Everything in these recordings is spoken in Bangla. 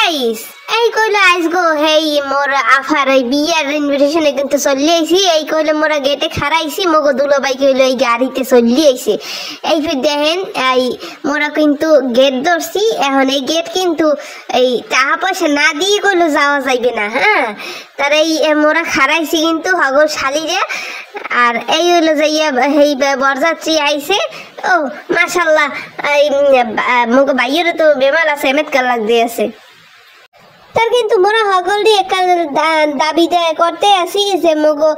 গাইস এই কইলো আইসগো হেই মোর আফার এই বিয়ার ইনভিটেশনে কিন্তু চলি আইছি এই কইলো মোরা গেটে খারাইছি মগো দুলো ভাই কইলো এই গাড়িতে চলি আইছে এই ফির দেখেন এই মোরা কিন্তু গেট ধরছি এখন এই গেট কিন্তু এই টাকা পয়সা না দিয়ে কইলো যাওয়া যাইবে না হ্যাঁ তার এই মোরা খারাইছি কিন্তু হগর শালিরে আর এই হইলো যাইয়া হেই বরযাত্রী আইছে ও মাশাআল্লাহ এই মগো ভাইয়ের তো বেমাল আছে এমএত কাল লাগ দিয়ে আছে তার কিন্তু মোরা হগল দিয়ে দাবি দেয় করতে আসি যে মগো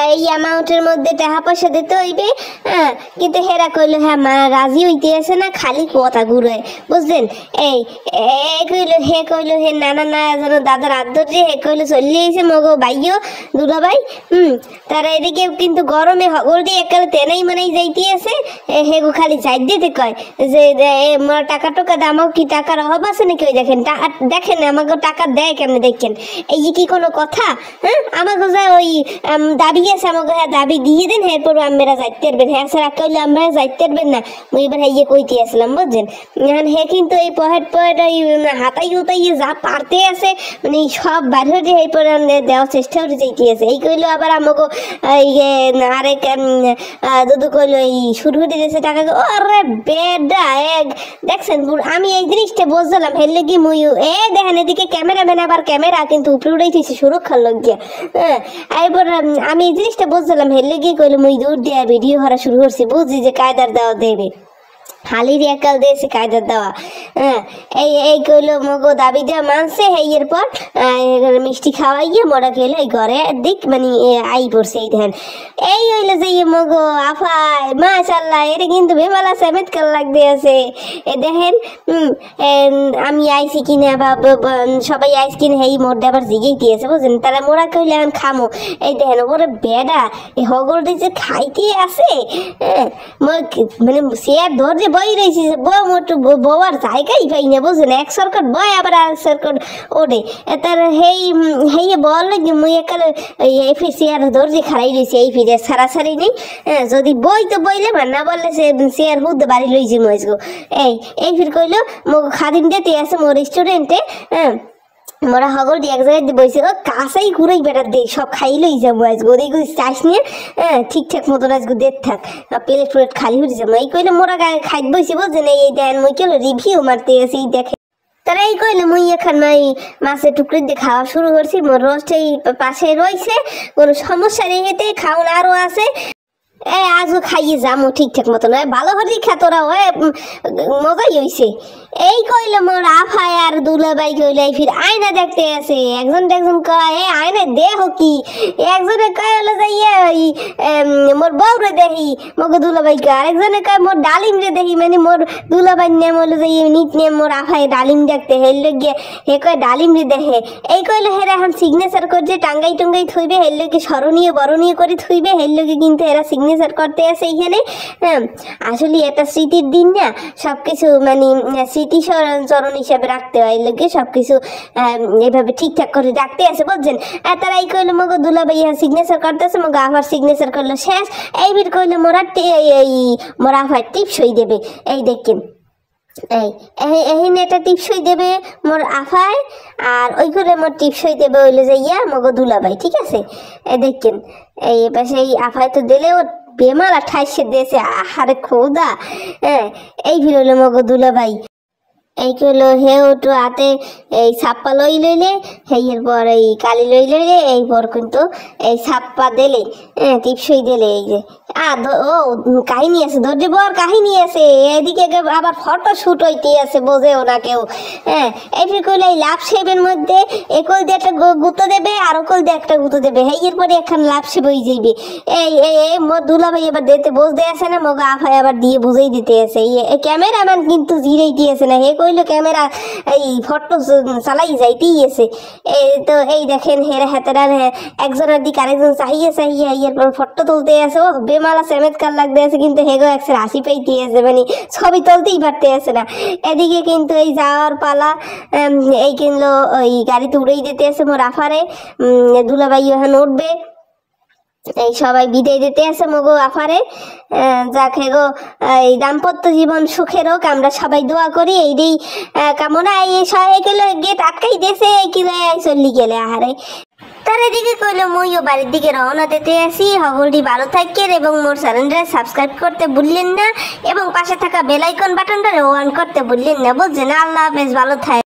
এই অ্যামাউন্টের মধ্যে টাকা পয়সা দিতে হইবে হ্যাঁ কিন্তু হেরা কইলো হ্যাঁ মা রাজি হইতে আছে না খালি কথা ঘুরে বুঝলেন এই কইলো হে না না না যেন দাদার আদর যে হে কইলো চলে আইছে মগো ভাইও দুলা ভাই তারা এদিকে কিন্তু গরমে হগল দিয়ে একালে তেনাই মানাই যাইতে আছে হেগো খালি যাই দিতে কয় যে মোরা টাকা টাকা দামাও কি টাকার অভাব আছে নাকি ওই দেখেন আমাকে টাকা দেয় কেমনে দেখছেন এই যে কি কোনো কথা হ্যাঁ আমাকে যা ওই দাবি আছে আমাকে হ্যাঁ দাবি দিয়ে দেন এরপর আমরা যাইতে পারবেন হ্যাঁ স্যার কইলে আমরা যাইতে পারবেন না মুই এবার ইয়ে কইতে আসলাম বুঝছেন এখন হে কিন্তু এই পহেট ওই হাতাই হুতাইয়ে যা পারতে আছে মানে সব বাড়ি যে এরপর দেওয়ার চেষ্টা করে যাইতে আছে এই কইলো আবার আমাকে আরেক দুদু কইলো এই শুরু হতে দিয়েছে টাকা আরে বেডা এক দেখছেন আমি এই জিনিসটা বুঝলাম হেললে কি মুই দেখেন এদিকে ক্যামেরা আবার ক্যামেরা কিন্তু উপরে উঠাইতেছি সুরক্ষার লজ্ঞা হ্যাঁ এরপর আমি এই জিনিসটা বুঝলাম হেললে গিয়ে কইলে মুই দূর দিয়ে ভিডিও করা শুরু করছি বুঝছি যে কায়দার দেওয়া দেবে হালির একাল দিয়েছে কায়দার দেওয়া হ্যাঁ এই কইলো মগো দাবি দেওয়া মানছে এর পর মিষ্টি খাওয়াইয়ে মোরা খেলে এই ঘরে দিক মানে আই পড়ছে এই দেখেন এই হইলো যে মগো আফাই মাশাআল্লাহ এটা কিন্তু বেমালা সেমেত কাল লাগতে আছে এ দেখেন আমি আইছি কিনা বা সবাই আইস কিনা এই মোরটা আবার জিগেই দিয়েছে বুঝলেন তারা মোরা কইলে এখন খামো এই দেখেন ওরে বেডা এই হগল যে খাইতে আছে হ্যাঁ মানে চেয়ার ধরছে বই রয়েছে বউ মোটু বউয়ার জায়গাই পাই না বুঝলেন এক সরকার বয় আবার আর সরকার ওঠে তার হেই বল মুই একালে এই চেয়ার ধরছে খারাই রয়েছে এই ফিরে সারাসারি নেই হ্যাঁ যদি বই তো বইলে না বললে সে চেয়ার হুদে বাড়ি লইছি মজগো এই ফির কইলো মো খাদিম দিতে আছে মোর রেস্টুরেন্টে হ্যাঁ মোরা হগল এক জায়গায় বইছে ও কাঁচাই ঘুরেই বেটার দেখ সব খাই লই যাবো আজকে ওদিকে চাষ নিয়ে হ্যাঁ ঠিকঠাক মতন আজকে দেখ থাক প্লেট প্লেট খালি হয়ে যাবো এই কইলে মোরা খাই বইছি বুঝছেন এই দেন মই কেন রিভিউ মারতে গেছি এই দেখে তারা এই কইলে মুই এখন এই মাছের টুকরি দিয়ে খাওয়া শুরু করছি মোর রোস্ট এই পাশে রয়েছে কোনো সমস্যা নেই এতে খাওন আরও আছে আজও খাইয়ে যামো ঠিকঠাক মতো নয় ভালো হলেই খা তোরা মজাই হয়েছে এই কইলে মোর আফায় আর দুলাভাই কইলে ফির আয়না দেখতে আছে একজন কয় আয়না দেহ কি একজনে কয় হলো যাইয়া ওই মোর বউরে দেখি মগো দুলাভাইকে আরেকজনে কয় মোর ডালিম রে দেখি মানে মোর দুলাভাইয়ের নাম হলো যাই নিক নেম মোর আফায় ডালিম দেখতে হেললে গিয়ে হে কয় ডালিম রে দেখে এই কইলে হেরা এখন সিগনেচার করছে টাঙ্গাই টুঙ্গাই থইবে হেললোকে স্মরণীয় বরণীয় করে থইবে হেললোকে কিন্তু এরা সিগনেচার করতে আছে এইখানে হ্যাঁ আসলে এটা স্মৃতির দিন না সব কিছু মানে স্মৃতিচরণ হিসাবে রাখতে হয় লোকে সবকিছু এইভাবে ঠিকঠাক করে রাখতে আছে বুঝছেন আর তারা এই কইলো মগো দুলাভাই সিগনেচার করতেছে মগো আবার সিগনেচার করলো শেষ এই বির কইলো মোরা আবার টিপসই দেবে এই দেখেন এই এটা টিপসই দেবে মোর আফায় আর ওই করে মোর টিপসই দেবে হইলো যে মগো দুলাভাই ঠিক আছে দেখেন এই পাশে এই আফায় তো দিলেও বেমালা ঠাইসে দিয়েছে আহারে খোদা হ্যাঁ এই ভিড় হইলো মগো দুলাভাই এই কইলো হে ওটু হাতে এই ছাপ্পা লইলে এর পর এই কালি লইলে এই পর কিন্তু এই ছাপ্পা দিলে টিপসই দিলে এই যে ও কাহিনী আছে ধৈর্য বর কাহিনী আছে এদিকে আবার ফটো শুট হইতে আছে বোঝেও না কেউ হ্যাঁ এই ফির কইলে এই লাভ শেপের মধ্যে একল দিয়ে একটা গুঁতো দেবে আর ওকল দিয়ে একটা গুঁতো দেবে এর পরে এখন লাভ শেপ হয়ে যাইবে এই মোর দুলাভাই এবার দিতে বুঝতে আছে না মগো আফাই আবার দিয়ে বুঝেই দিতে আছে এই ক্যামেরাম্যান কিন্তু জিরেই দিয়েছে না হে কইলো ক্যামেরা এই ফটো চালাই যাইতেই আছে তো এই দেখেন হেরা হাতেরা একজনের দিকে আরেকজন চাহিয়ে এরপর ফটো তুলতে আছে ও বেমালা সেমেত কাল লাগতে আছে কিন্তু হেগো একসাথে হাসি পাইতে আছে মানে ছবি তুলতেই পারতে আছে না এদিকে কিন্তু এই যাওয়ার পালা এই কিনলো ওই গাড়িতে উড়েই দিতে আছে মোর আফারে দুলাভাই ওখানে উঠবে এই সবাই বিদায় দিতে আছে মগো আফারে। যাকে গো এই দাম্পত্য জীবন সুখের হোক, আমরা সবাই দোয়া করি। এই কামনা। এই সবাই গেলে গেট আটকাই দিয়েছে, এই কি চল্লি গেলে আহারে। তার এদিকে কইলো মইও বাড়ির দিকে রওনা দিতে আসি। সকলটি ভালো থাকেন এবং মোর চ্যানেলটা সাবস্ক্রাইব করতে ভুললেন না এবং পাশে থাকা বেল আইকন বাটনটা অন করতে ভুললেন না, বুঝছেন? আল্লাহ হাফেজ, ভালো থাকেন।